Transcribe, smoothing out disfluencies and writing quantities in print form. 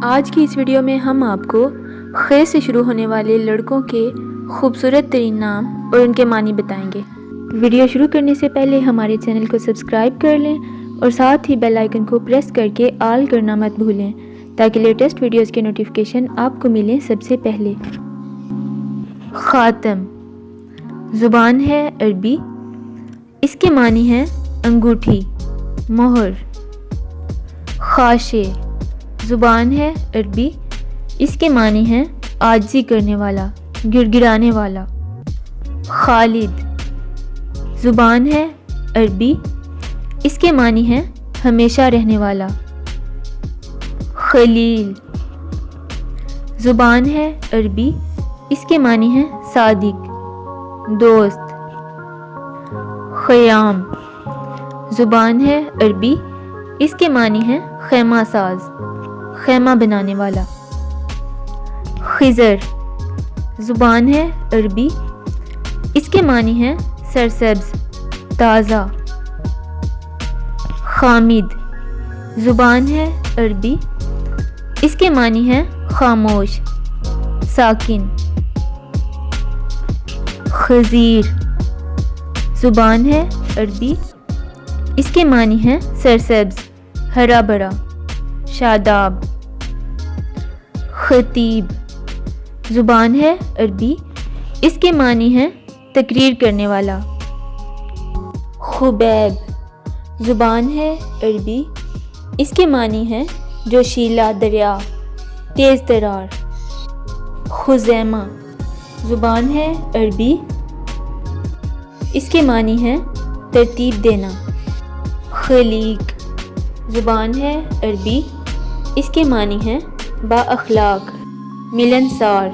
آج کی اس ویڈیو میں ہم آپ کو خ سے شروع ہونے والے لڑکوں کے خوبصورت ترین نام اور ان کے معنی بتائیں گے۔ ویڈیو شروع کرنے سے پہلے ہمارے چینل کو سبسکرائب کر لیں اور ساتھ ہی بیل آئیکن کو پریس کر کے آل کرنا مت بھولیں تاکہ لیٹسٹ ویڈیوز کے نوٹیفیکیشن آپ کو ملیں سب سے پہلے۔ خاتم زبان ہے عربی، اس کے معنی ہیں انگوٹھی، مہر۔ خاشع زبان ہے عربی، اس کے معنی ہیں عاجزی کرنے والا، گڑ گڑانے والا۔ خالد زبان ہے عربی، اس کے معنی ہیں ہمیشہ رہنے والا۔ خلیل زبان ہے عربی، اس کے معنی ہیں صادق، دوست۔ خیام زبان ہے عربی، اس کے معنی ہیں خیمہ ساز، خیمہ بنانے والا۔ خضر زبان ہے عربی، اس کے معنی ہیں سرسبز، تازہ۔ خامد زبان ہے عربی، اس کے معنی ہیں خاموش، ساکن۔ خضیر زبان ہے عربی، اس کے معنی ہیں سرسبز، ہرا بھرا، شاداب۔ خطیب زبان ہے عربی، اس کے معنی ہیں تقریر کرنے والا۔ خبیب زبان ہے عربی، اس کے معنی ہیں جوشیلا دریا، تیز ترار۔ خزیمہ زبان ہے عربی، اس کے معنی ہیں ترتیب دینا۔ خلیق زبان ہے عربی، اس کے معنی ہیں با اخلاق، ملنسار۔